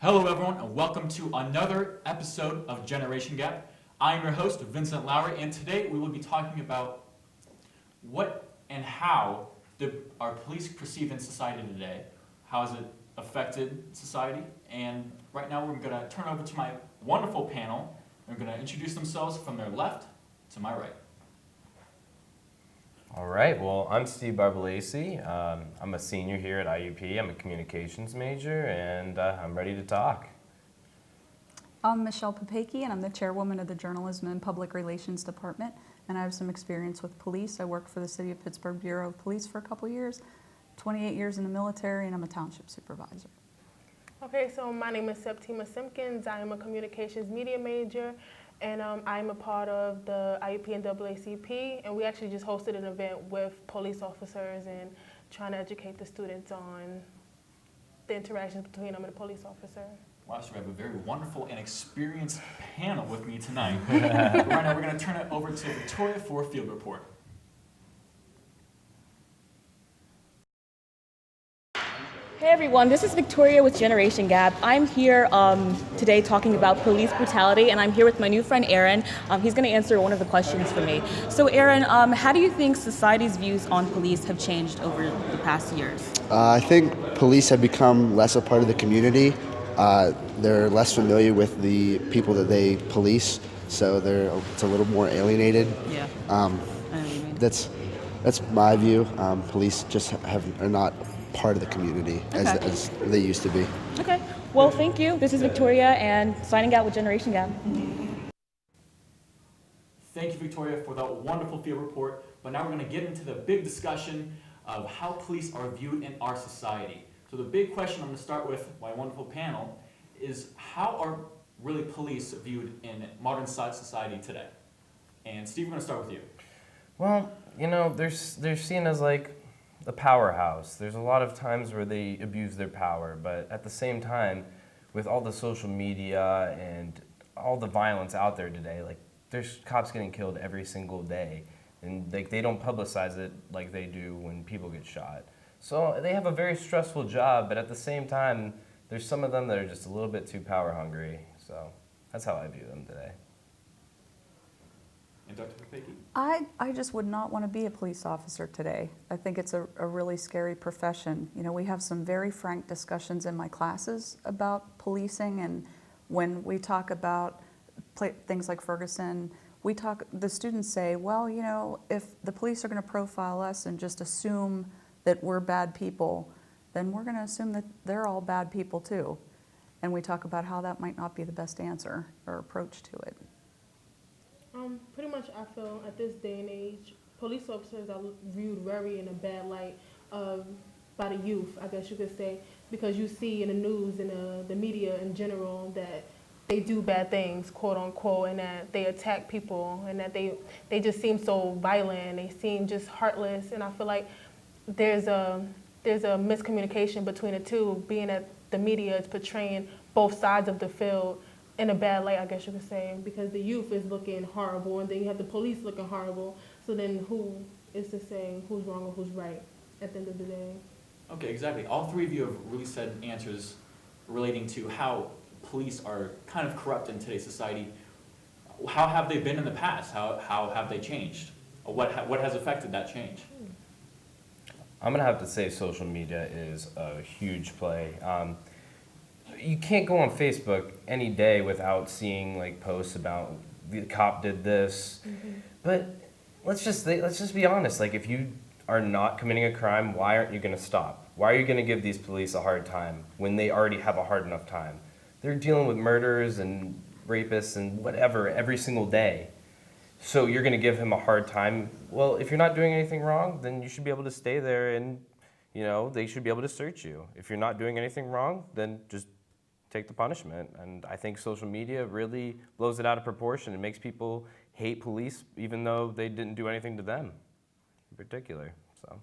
Hello everyone and welcome to another episode of Generation Gap. I am your host, Vincent Lowry, and today we will be talking about what and how are police perceived in society today, how has it affected society, and right now we're going to turn over to my wonderful panel. They're going to introduce themselves from their left to my right. All right, well, I'm Steve Barbalasi. I'm a senior here at IUP. I'm a communications major, and I'm ready to talk. I'm Michelle Papaki, and I'm the chairwoman of the Journalism and Public Relations Department, and I have some experience with police. I worked for the City of Pittsburgh Bureau of Police for a couple years, 28 years in the military, and I'm a township supervisor. Okay, so my name is Septima Simpkins. I am a communications media major, and I'm a part of the IUP and NAACP, and we actually just hosted an event with police officers and trying to educate the students on the interactions between them and a police officer. Wow, so we have a very wonderful and experienced panel with me tonight. Right now we're going to turn it over to Victoria for a field report. Hey everyone, this is Victoria with Generation Gap. I'm here today talking about police brutality, and I'm here with my new friend Aaron. He's going to answer one of the questions for me. So Aaron, how do you think society's views on police have changed over the past years? I think police have become less a part of the community. They're less familiar with the people that they police, so it's a little more alienated. Yeah, I know what you mean. That's my view. Police just are not part of the community as they used to be. Okay, well thank you. This is Victoria and signing out with Generation Gap. Thank you, Victoria, for that wonderful field report. But now we're going to get into the big discussion of how police are viewed in our society. So the big question I'm going to start with my wonderful panel is, how are really police viewed in modern society today? And Steve, we're going to start with you. Well, you know, they're seen as like the powerhouse. There's a lot of times where they abuse their power, but at the same time, with all the social media and all the violence out there today, like there's cops getting killed every single day, and like they don't publicize it like they do when people get shot. So they have a very stressful job, but at the same time, there's some of them that are just a little bit too power hungry. So that's how I view them today. And Dr. Papaki? I just would not want to be a police officer today. I think it's a really scary profession. You know, we have some very frank discussions in my classes about policing, and when we talk about things like Ferguson, the students say, well, you know, if the police are going to profile us and just assume that we're bad people, then we're going to assume that they're all bad people too. And we talk about how that might not be the best answer or approach to it. Pretty much I feel at this day and age, police officers are viewed very in a bad light by the youth, I guess you could say, because you see in the news and the media in general that they do bad things, quote unquote, and that they attack people, and that they just seem so violent, they seem just heartless, and I feel like there's a miscommunication between the two, being that the media is portraying both sides of the field in a bad light, I guess you could say, because the youth is looking horrible, and then you have the police looking horrible. So then who is to say who's wrong or who's right at the end of the day? Okay, exactly. All three of you have really said answers relating to how police are kind of corrupt in today's society. How have they been in the past? How have they changed? What has affected that change? I'm gonna have to say social media is a huge play. You can't go on Facebook any day without seeing like posts about the cop did this. Mm-hmm. But let's just be honest. Like, if you are not committing a crime, why aren't you going to stop? Why are you going to give these police a hard time when they already have a hard enough time? They're dealing with murderers and rapists and whatever every single day. So you're going to give him a hard time? Well, if you're not doing anything wrong, then you should be able to stay there, and you know, they should be able to search you. If you're not doing anything wrong, then just take the punishment. And I think social media really blows it out of proportion. It makes people hate police even though they didn't do anything to them in particular. So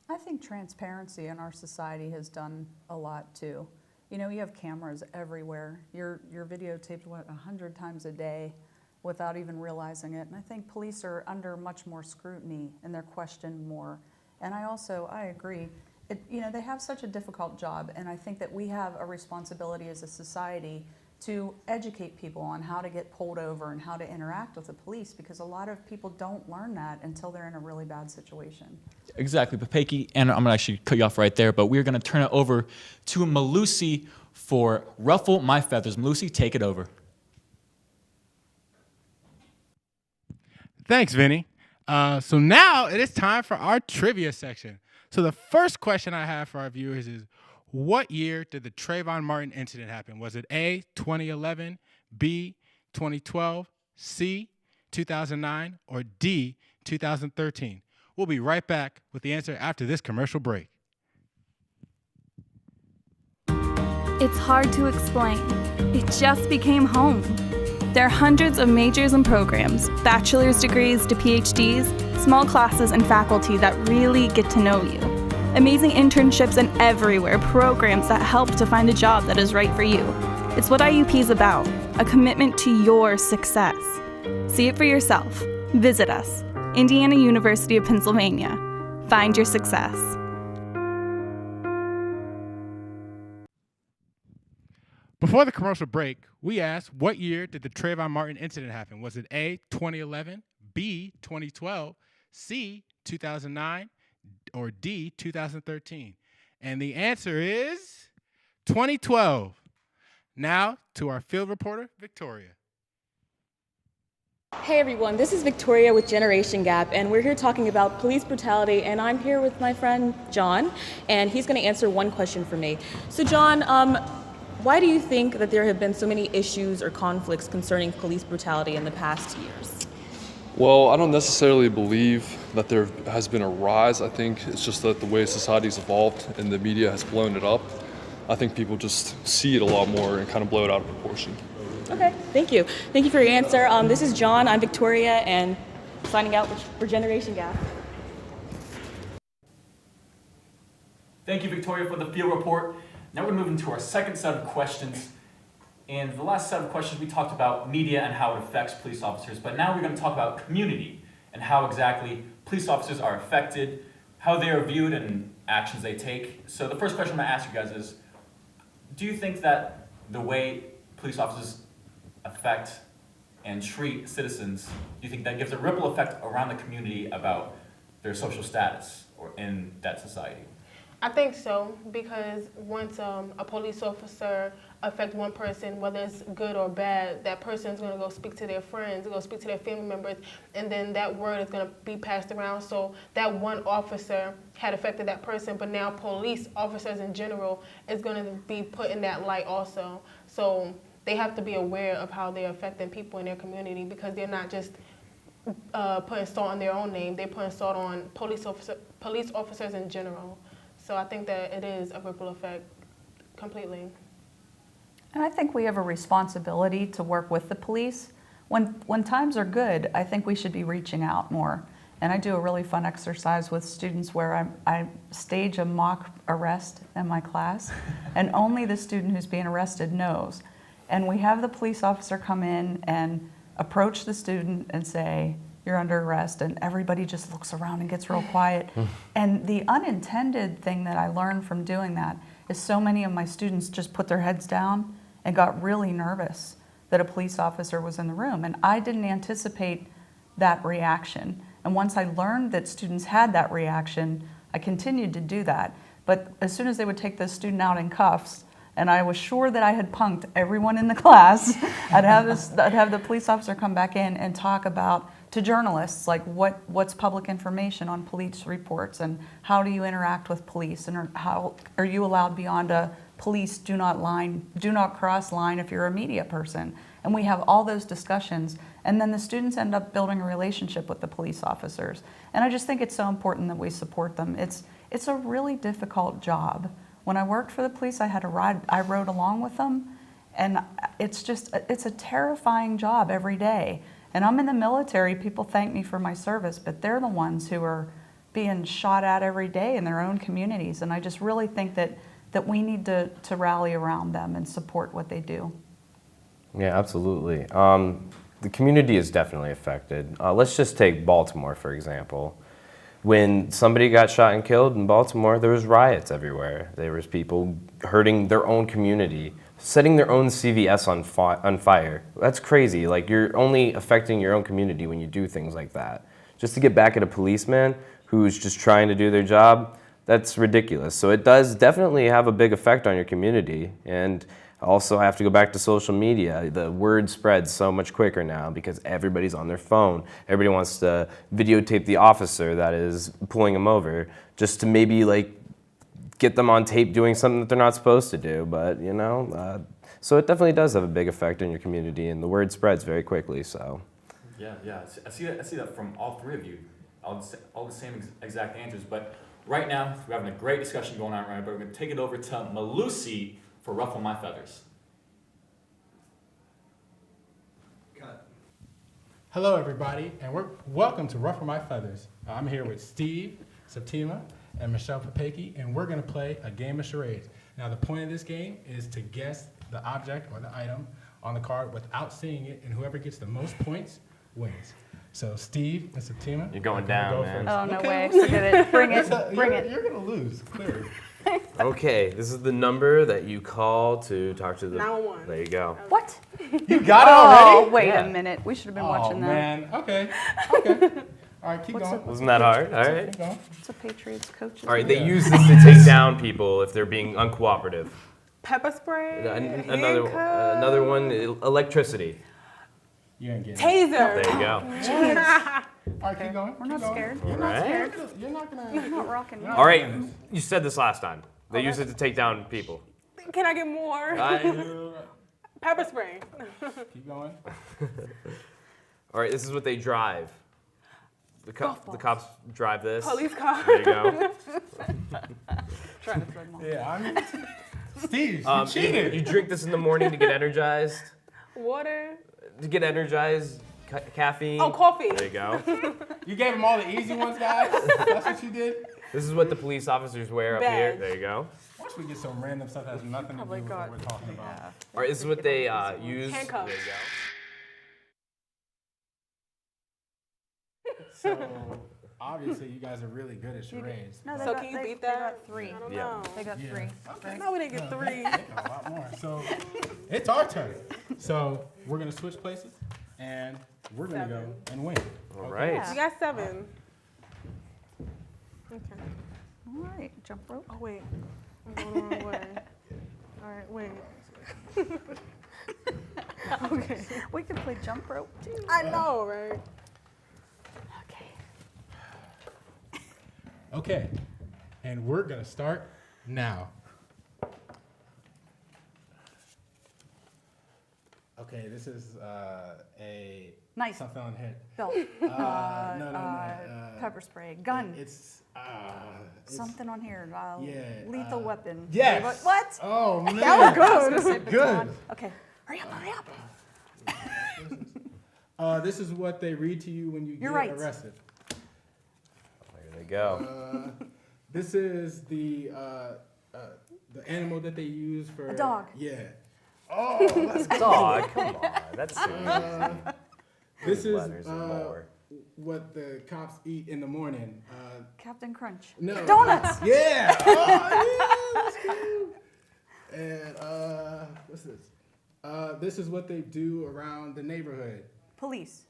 I think transparency in our society has done a lot too. You know, you have cameras everywhere. You're videotaped, 100 times a day without even realizing it. And I think police are under much more scrutiny and they're questioned more. And I agree, they have such a difficult job, and I think that we have a responsibility as a society to educate people on how to get pulled over and how to interact with the police, because a lot of people don't learn that until they're in a really bad situation. Exactly, but Peggy, and I'm gonna actually cut you off right there, but we're gonna turn it over to Malusi for Ruffle My Feathers. Malusi, take it over. Thanks, Vinny. So now it is time for our trivia section. So the first question I have for our viewers is, what year did the Trayvon Martin incident happen? Was it A, 2011, B, 2012, C, 2009, or D, 2013? We'll be right back with the answer after this commercial break. It's hard to explain. It just became home. There are hundreds of majors and programs, bachelor's degrees to PhDs, small classes and faculty that really get to know you. Amazing internships and everywhere, programs that help to find a job that is right for you. It's what IUP is about, a commitment to your success. See it for yourself. Visit us, Indiana University of Pennsylvania. Find your success. Before the commercial break, we asked, what year did the Trayvon Martin incident happen? Was it A, 2011, B, 2012, C, 2009, or D, 2013? And the answer is 2012. Now to our field reporter, Victoria. Hey everyone, this is Victoria with Generation Gap, and we're here talking about police brutality, and I'm here with my friend John, and he's going to answer one question for me. So John, why do you think that there have been so many issues or conflicts concerning police brutality in the past years? Well, I don't necessarily believe that there has been a rise. I think it's just that the way society's evolved and the media has blown it up. I think people just see it a lot more and kind of blow it out of proportion. Okay, thank you. Thank you for your answer. This is John, I'm Victoria, and signing out for Generation Gap. Thank you, Victoria, for the field report. Now we're moving to our second set of questions. In the last set of questions, we talked about media and how it affects police officers, but now we're going to talk about community and how exactly police officers are affected, how they are viewed, and actions they take. So the first question I'm going to ask you guys is, do you think that the way police officers affect and treat citizens, do you think that gives a ripple effect around the community about their social status or in that society? I think so, because once a police officer affects one person, whether it's good or bad, that person is going to go speak to their friends, go speak to their family members, and then that word is going to be passed around. So that one officer had affected that person, but now police officers in general is going to be put in that light also. So they have to be aware of how they're affecting people in their community, because they're not just putting salt on their own name, they're putting salt on police officers in general. So I think that it is a ripple effect completely. And I think we have a responsibility to work with the police. When times are good, I think we should be reaching out more. And I do a really fun exercise with students where I stage a mock arrest in my class, and only the student who's being arrested knows. And we have the police officer come in and approach the student and say, "You're under arrest," and everybody just looks around and gets real quiet. And the unintended thing that I learned from doing that is so many of my students just put their heads down and got really nervous that a police officer was in the room. And I didn't anticipate that reaction. And once I learned that students had that reaction, I continued to do that. But as soon as they would take the student out in cuffs, and I was sure that I had punked everyone in the class, I'd have the police officer come back in and talk about, to journalists, like what's public information on police reports, and how do you interact with police, and how are you allowed beyond a police do not cross line if you're a media person. And we have all those discussions, and then the students end up building a relationship with the police officers. And I just think it's so important that we support them. It's a really difficult job. When I worked for the police, I rode along with them, and it's a terrifying job every day. And I'm in the military, people thank me for my service, but they're the ones who are being shot at every day in their own communities. And I just really think that we need to rally around them and support what they do. Yeah, absolutely. The community is definitely affected. Let's just take Baltimore, for example. when somebody got shot and killed in Baltimore, there was riots everywhere. There was people hurting their own community, setting their own CVS on fire. That's crazy. Like, you're only affecting your own community when you do things like that. Just to get back at a policeman who's just trying to do their job, that's ridiculous. So it does definitely have a big effect on your community. And also, I have to go back to social media. The word spreads so much quicker now because everybody's on their phone. Everybody wants to videotape the officer that is pulling them over just to maybe like get them on tape doing something that they're not supposed to do. But you know, so it definitely does have a big effect on your community, and the word spreads very quickly. So. Yeah. I see that from all three of you, all the same exact answers. But right now, we're having a great discussion going on right now. But we're going to take it over to Malusi for Ruffle My Feathers. Hello, everybody, and welcome to Ruffle My Feathers. I'm here with Steve, Septima, and Michelle Papeki, and we're going to play a game of charades. Now, the point of this game is to guess the object or the item on the card without seeing it, and whoever gets the most points wins. So, Steve and Septima, You're going down, man. Oh, no Okay, way. Forget it. Bring it. Bring it. You're going to lose, clearly. Okay, this is the number that you call to talk to the. 911. There you go. What? You got it already? Oh, wait Yeah. a minute. We should have been Oh, watching that. man. Okay. All right, keep What's going. it- Wasn't that hard? All right. Keep going. It's a Patriots coach. All right, they use this to take down people if they're being uncooperative. Pepper spray. Another one, electricity. You ain't getting it. Taser. There you go. All right, keep going. We're not keep going. scared. You're All not right. scared. You're not going to. I'm not rocking. All right, you said this last time. They use it to take down people. Can I get more? Pepper spray. Keep going. All right, this is what they drive. The cops drive this. Police car. There you go. Trying to throw them off. Yeah, I mean, Steve, you cheated. You drink this in the morning to get energized. Water. To get energized, caffeine. Oh, coffee. There you go. You gave them all the easy ones, guys. That's what you did. This is what the police officers wear up here. Badge. There you go. Watch we get some random stuff that has nothing to do with what we're talking about. All right, this is what they use. Handcuffs. There you go. So, obviously, you guys are really good at charades. No, So can you beat that? They got three. I don't Yeah. know. They got Yeah. three. Okay. No, we didn't get No, 3. they got a lot more. So, it's our turn. So, we're going to switch places, and we're going to go 7. and win. All right. Yeah. You got 7. Okay. All right, jump rope. Oh, wait. I'm going the wrong way. All right, wait. Okay. We can play jump rope too. I know, right? Okay. Okay, and we're going to start now. Okay, this is a Knife. something on the head. Belt. No. Pepper spray. Gun. It's Something on here. yeah, Lethal weapon. yes. What? Oh man, That was I was gonna say Good. baton. Okay. Hurry up, hurry up. This is what they read to you when you You're get right. arrested. There they go. This is the animal that they use for A dog. Yeah. Oh, let's go. Dog, come on. That's serious. This is Letters and more. what the cops eat in the morning. Captain Crunch. No. Donuts. Yeah. Oh, yeah. That's cool. And what's this? This is what they do around the neighborhood. Police.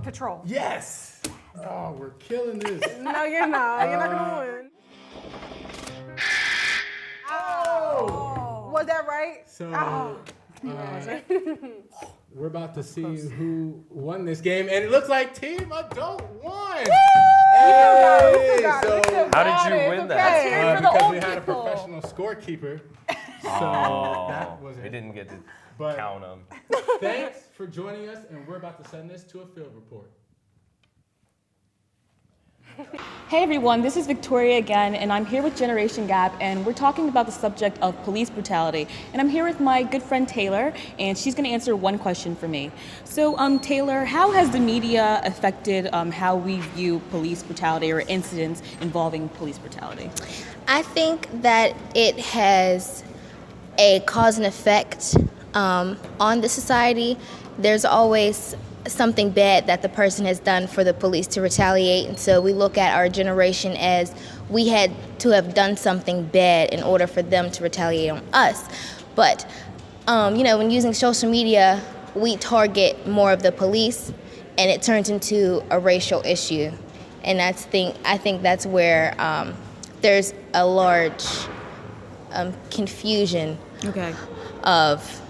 Patrol. Yes. Oh, we're killing this. No, you're not. You're not going to win. Oh. Was that right? So we're about to see who won this game, and it looks like Team Adult won. Hey, so How did you win that? Cheering for the because old we had a people. professional scorekeeper, so Oh, that was we it. didn't get to But count them. thanks for joining us, and we're about to send this to a field report. Hey everyone, this is Victoria again, and I'm here with Generation Gap, and we're talking about the subject of police brutality. And I'm here with my good friend Taylor, and she's going to answer one question for me. So, Taylor, how has the media affected how we view police brutality or incidents involving police brutality? I think that it has a cause and effect on the society. There's always something bad that the person has done for the police to retaliate. And so we look at our generation as we had to have done something bad in order for them to retaliate on us. But, when using social media, we target more of the police, and it turns into a racial issue. And I think that's where there's a large confusion of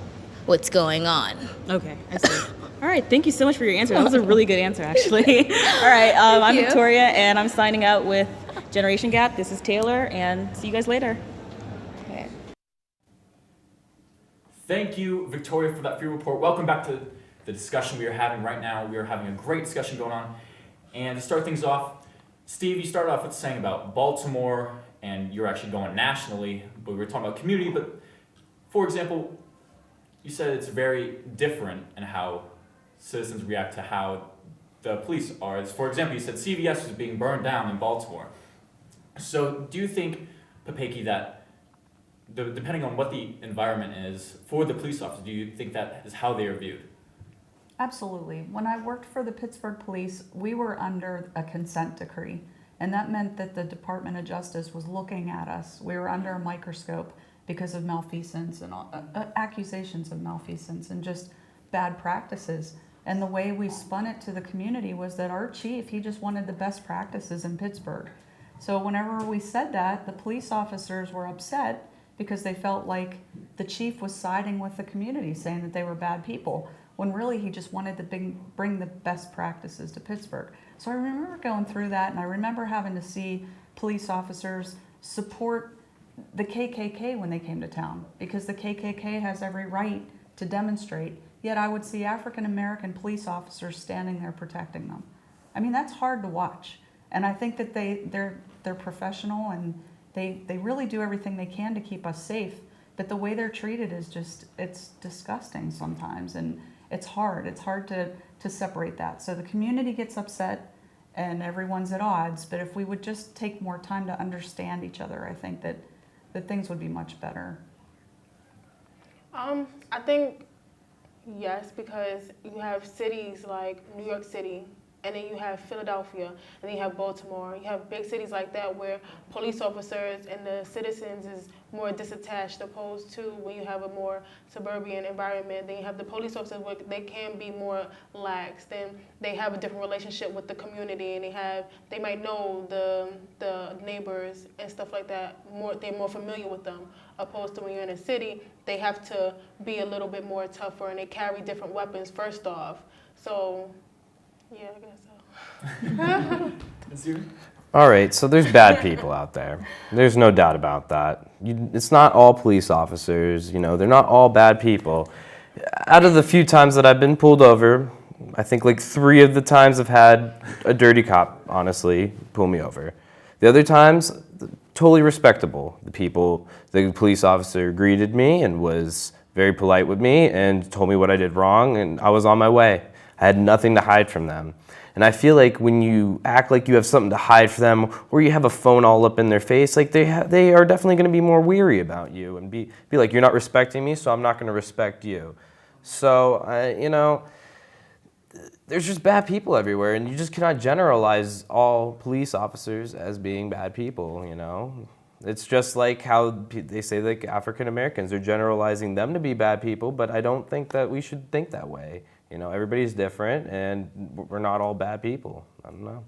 what's going on. Okay, I see. All right, thank you so much for your answer. That was a really good answer, actually. All right, I'm Victoria, and I'm signing out with Generation Gap. This is Taylor, and see you guys later. Okay. Thank you, Victoria, for that field report. Welcome back to the discussion we are having right now. We are having a great discussion going on. And to start things off, Steve, you started off with saying about Baltimore, and you're actually going nationally, but we were talking about community. But, for example, you said it's very different in how citizens react to how the police are. For example, you said CVS was being burned down in Baltimore. So do you think, Papeki, that depending on what the environment is for the police officers, do you think that is how they are viewed? Absolutely. When I worked for the Pittsburgh Police, we were under a consent decree, and that meant that the Department of Justice was looking at us. We were under a microscope because of malfeasance and accusations of malfeasance and just bad practices. And the way we spun it to the community was that our chief, he just wanted the best practices in Pittsburgh. So whenever we said that, the police officers were upset because they felt like the chief was siding with the community, saying that they were bad people, when really he just wanted to bring the best practices to Pittsburgh. So I remember going through that, and I remember having to see police officers support the KKK when they came to town, because the KKK has every right to demonstrate, yet I would see African American police officers standing there protecting them. I mean, that's hard to watch. And I think that they're professional, and they really do everything they can to keep us safe, but the way they're treated is just, it's disgusting sometimes, and it's hard to separate that. So the community gets upset and everyone's at odds, but if we would just take more time to understand each other, I think that things would be much better. I think yes, because you have cities like New York City, and then you have Philadelphia, and then you have Baltimore. You have big cities like that where police officers and the citizens is more disattached, opposed to when you have a more suburban environment. Then you have the police officers where they can be more lax. Then they have a different relationship with the community, and they might know the neighbors and stuff like that. They're more familiar with them, opposed to when you're in a city, they have to be a little bit more tougher, and they carry different weapons first off. So. Yeah, I guess so. All right, so there's bad people out there. There's no doubt about that. It's not all police officers, they're not all bad people. Out of the few times that I've been pulled over, I think like 3 of the times I've had a dirty cop, honestly, pull me over. The other times, totally respectable. The police officer greeted me and was very polite with me and told me what I did wrong, and I was on my way. I had nothing to hide from them. And I feel like when you act like you have something to hide from them, or you have a phone all up in their face, like they are definitely going to be more weary about you and be like, you're not respecting me, so I'm not going to respect you. So, there's just bad people everywhere, and you just cannot generalize all police officers as being bad people, It's just like how they say like African Americans are generalizing them to be bad people, but I don't think that we should think that way. Everybody's different, and we're not all bad people. I don't know.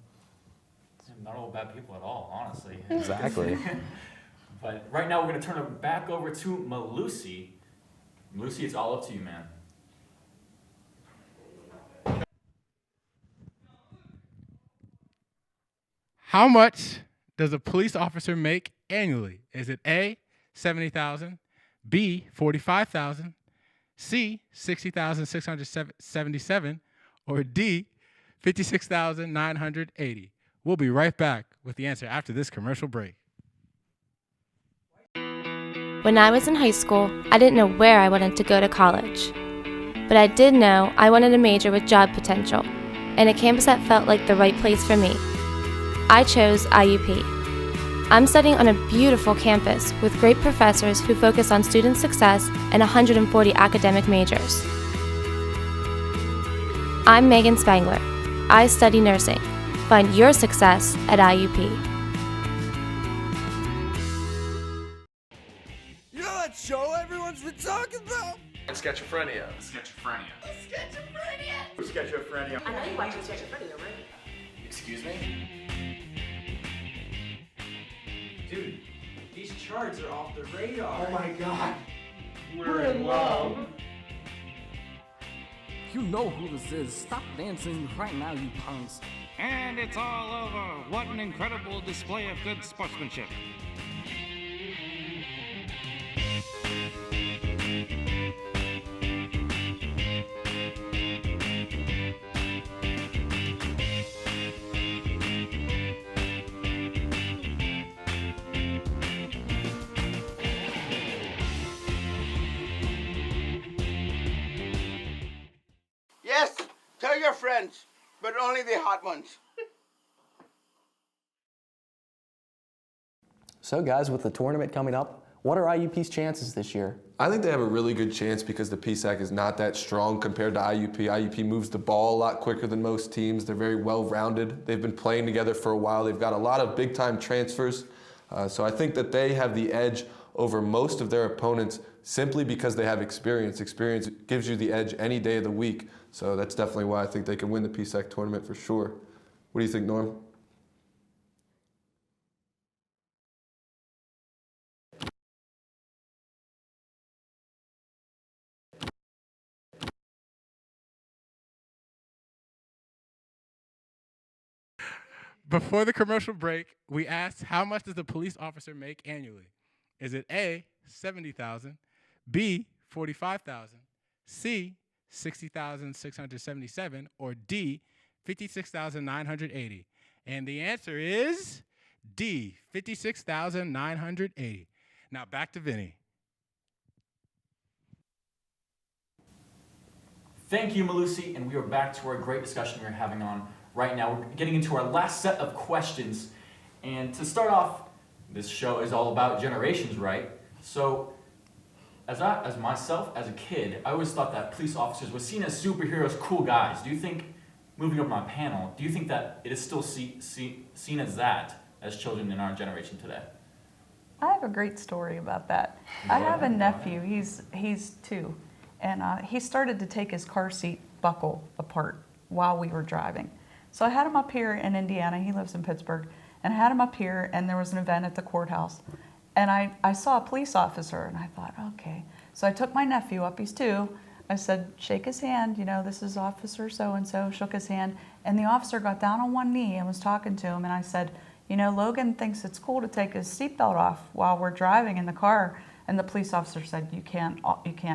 Not all bad people at all, honestly. Exactly. But right now, we're going to turn it back over to Malusi. Malusi, it's all up to you, man. How much does a police officer make annually? Is it A, $70,000, B, $45,000, C, $60,677, or D, $56,980? We'll be right back with the answer after this commercial break. When I was in high school, I didn't know where I wanted to go to college. But I did know I wanted a major with job potential, and a campus that felt like the right place for me. I chose IUP. I'm studying on a beautiful campus with great professors who focus on student success and 140 academic majors. I'm Megan Spangler. I study nursing. Find your success at IUP. You know that show everyone's been talking about? Schizophrenia. Schizophrenia. I know you watch Schizophrenia, right? Excuse me? Dude, these charts are off the radar. Oh my god. We're in love. You know who this is. Stop dancing right now, you punks. And it's all over. What an incredible display of good sportsmanship. Yes, tell your friends, but only the hot ones. So guys, with the tournament coming up, what are IUP's chances this year? I think they have a really good chance because the PSAC is not that strong compared to IUP. IUP moves the ball a lot quicker than most teams. They're very well-rounded. They've been playing together for a while. They've got a lot of big-time transfers. So I think that they have the edge over most of their opponents simply because they have experience. Experience gives you the edge any day of the week. So that's definitely why I think they can win the PSAC tournament for sure. What do you think, Norm? Before the commercial break, we asked how much does a police officer make annually? Is it A, $70,000, B, $45,000, C, $60,677, or D, $56,980? And the answer is D, $56,980. Now back to Vinny. Thank you, Malusi, and we are back to our great discussion we're having on right now. We're getting into our last set of questions. And to start off, this show is all about generations, right? So, as myself, as a kid, I always thought that police officers were seen as superheroes, cool guys. Do you think, moving up my panel, do you think that it is still seen as that, as children in our generation today? I have a great story about that. I have a nephew, he's 2, and he started to take his car seat buckle apart while we were driving. So I had him up here in Indiana, he lives in Pittsburgh, and I had him up here, and there was an event at the courthouse. And I saw a police officer, and I thought, okay. So I took my nephew up, he's 2. I said, shake his hand, you know, this is Officer so-and-so, shook his hand. And the officer got down on one knee and was talking to him, and I said, you know, Logan thinks it's cool to take his seatbelt off while we're driving in the car. And the police officer said, you can't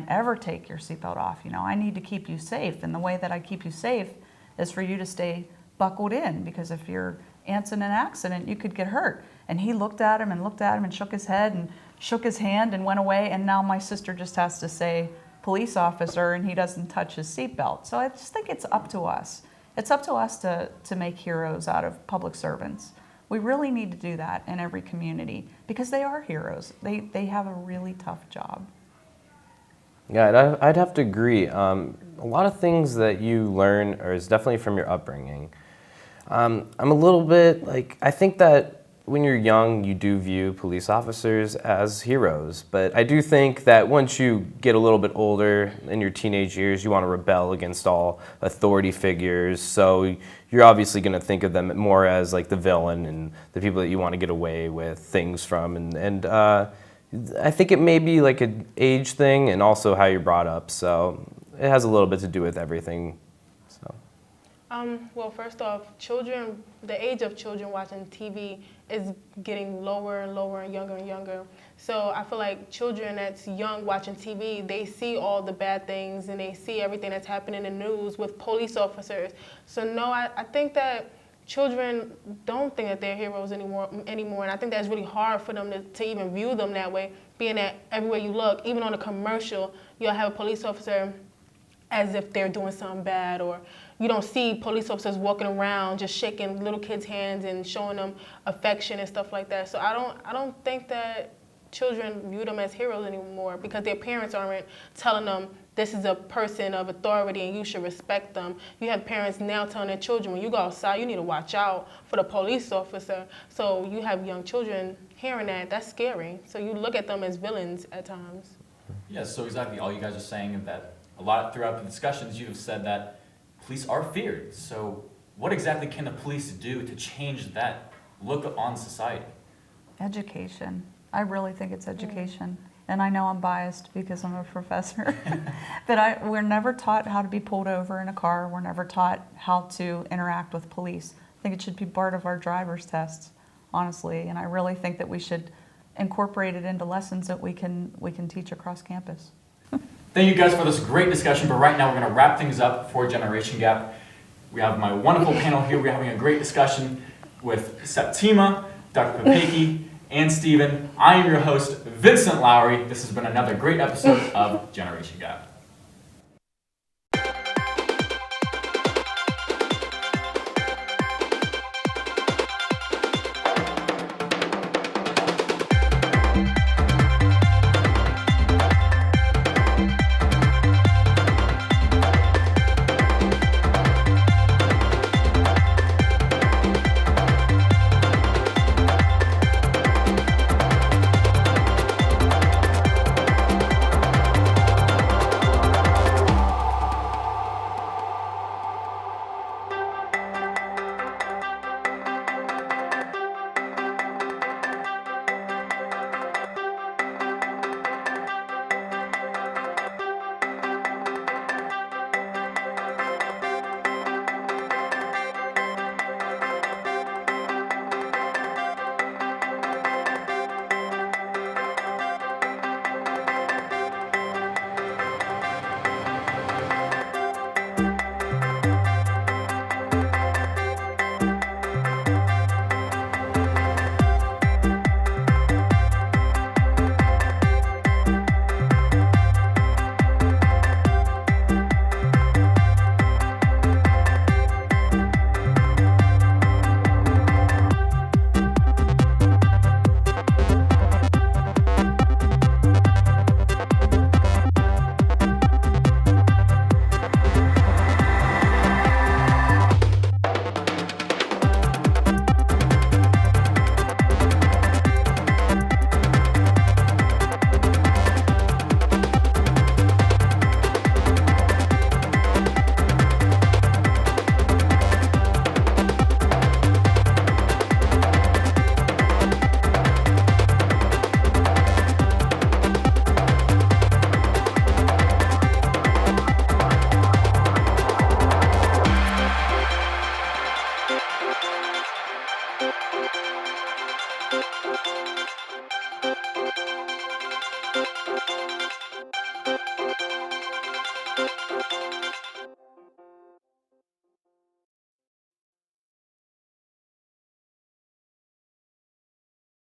ever take your seatbelt off. You know, I need to keep you safe, and the way that I keep you safe is for you to stay buckled in, because if you're in an accident, you could get hurt. And he looked at him and shook his head and shook his hand and went away. And now my sister just has to say police officer, and he doesn't touch his seatbelt. So I just think it's up to us. It's up to us to make heroes out of public servants. We really need to do that in every community because they are heroes. They have a really tough job. Yeah, I'd have to agree. A lot of things that you learn is definitely from your upbringing. I'm a little bit I think that when you're young, you do view police officers as heroes. But I do think that once you get a little bit older in your teenage years, you want to rebel against all authority figures. So you're obviously going to think of them more as the villain and the people that you want to get away with things from. And I think it may be an age thing and also how you're brought up. So it has a little bit to do with everything. So. Well, first off, the age of children watching TV is getting lower and lower and younger. So I feel like children that's young watching TV, they see all the bad things and they see everything that's happening in the news with police officers. So no, I think that children don't think that they're heroes anymore, and I think that's really hard for them to even view them that way, being that everywhere you look, even on a commercial, you'll have a police officer as if they're doing something bad, or you don't see police officers walking around just shaking little kids' hands and showing them affection and stuff like that. So I don't think that children view them as heroes anymore because their parents aren't telling them this is a person of authority and you should respect them. You have parents now telling their children, when you go outside, you need to watch out for the police officer. So you have young children hearing that. That's scary. So you look at them as villains at times. Yeah, so exactly. All you guys are saying that a lot throughout the discussions, you have said that police are feared. So what exactly can the police do to change that look on society? Education. I really think it's education. And I know I'm biased because I'm a professor, but we're never taught how to be pulled over in a car. We're never taught how to interact with police. I think it should be part of our driver's tests, honestly. And I really think that we should incorporate it into lessons that we can teach across campus. Thank you guys for this great discussion, but right now we're going to wrap things up for Generation Gap. We have my wonderful panel here. We're having a great discussion with Septima, Dr. Papeki, and Steven. I am your host, Vincent Lowry. This has been another great episode of Generation Gap.